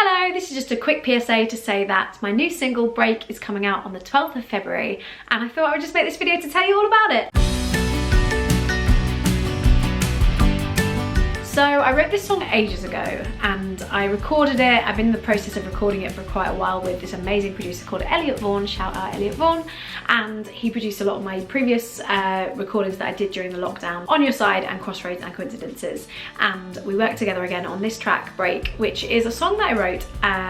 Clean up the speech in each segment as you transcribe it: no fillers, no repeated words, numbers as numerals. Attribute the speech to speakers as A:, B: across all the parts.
A: Hello, this is just a quick PSA to say that my new single Break is coming out on the 12th of February and I thought I would just make this video to tell you all about it. So I wrote this song ages ago and I recorded it. I've been in the process of recording it for quite a while with this amazing producer called Elliot Vaughan, shout out Elliot Vaughan, and he produced a lot of my previous recordings that I did during the lockdown, On Your Side and Crossroads and Coincidences, and we worked together again on this track, Break, which is a song that I wrote.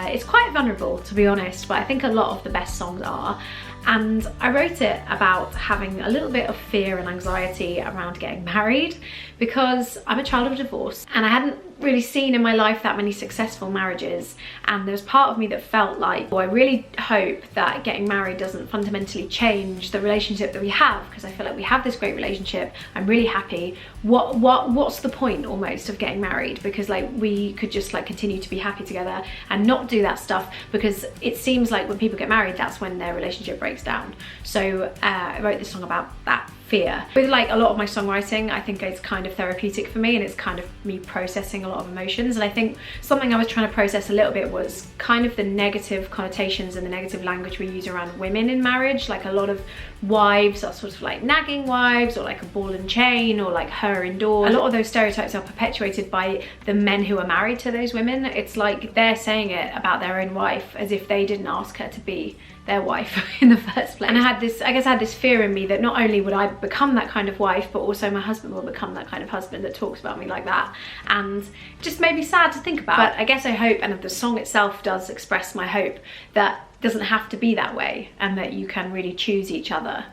A: It's quite vulnerable, to be honest, but I think a lot of the best songs are. And I wrote it about having a little bit of fear and anxiety around getting married because I'm a child of divorce and I hadn't really seen in my life that many successful marriages, and there was part of me that felt like, well, I really hope that getting married doesn't fundamentally change the relationship that we have, because I feel like we have this great relationship, I'm really happy. What's the point almost of getting married? Because like we could just like continue to be happy together and not do that stuff, because it seems like when people get married that's when their relationship breaks down. So I wrote this song about that fear. With like a lot of my songwriting, I think it's kind of therapeutic for me and it's kind of me processing a lot of emotions, and I think something I was trying to process a little bit was kind of the negative connotations and the negative language we use around women in marriage. Like a lot of wives are sort of like nagging wives, or like a ball and chain, or like her indoors. A lot of those stereotypes are perpetuated by the men who are married to those women. It's like they're saying it about their own wife as if they didn't ask her to be their wife in the first place. And I guess I had this fear in me that not only would I become that kind of wife, but also my husband will become that kind of husband that talks about me like that, and it just made me sad to think about. But I guess I hope, and the song itself does express my hope, that it doesn't have to be that way and that you can really choose each other,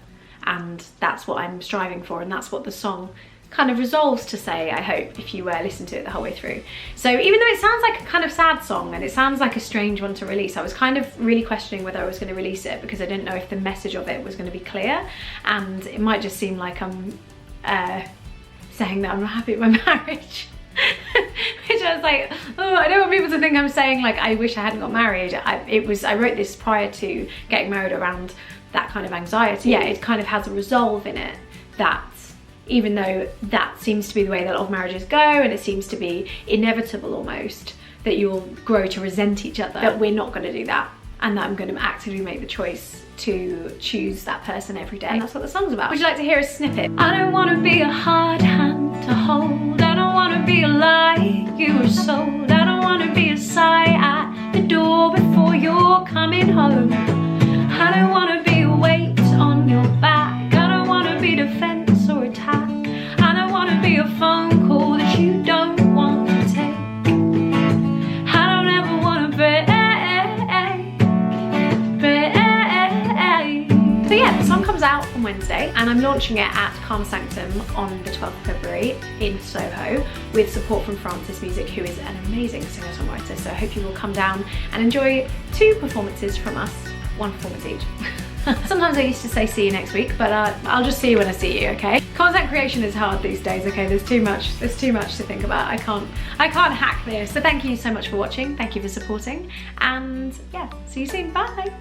A: and that's what I'm striving for, and that's what the song kind of resolves to say, I hope, if you listen to it the whole way through. So even though it sounds like a kind of sad song and it sounds like a strange one to release, I was kind of really questioning whether I was going to release it because I didn't know if the message of it was going to be clear, and it might just seem like I'm saying that I'm not happy with my marriage. Which I was like, oh, I don't want people to think I'm saying like I wish I hadn't got married. I wrote this prior to getting married around that kind of anxiety. Yeah, it kind of has a resolve in it that even though that seems to be the way that a lot of marriages go, and it seems to be inevitable almost that you'll grow to resent each other, that we're not going to do that, and that I'm going to actively make the choice to choose that person every day. And that's what the song's about. Would you like to hear a snippet? I don't want to be a hard hand to hold. I don't want to be a lie you were sold. I don't want to be a sigh at the door before you're coming home. I don't want to be a weight on your back. I don't want to be defense or attack. I don't want to be a phone call that you don't want to take. I don't ever want to break. So yeah, the song comes out on Wednesday and I'm launching it at Calm Sanctum on the 12th of February in Soho with support from Francis Music, who is an amazing singer-songwriter. So I hope you will come down and enjoy 2 performances from us, 1 performance each. Sometimes I used to say see you next week, but I'll just see you when I see you, okay? Content creation is hard these days, okay? There's too much to think about. I can't hack this. So thank you so much for watching. Thank you for supporting, and yeah, see you soon. Bye.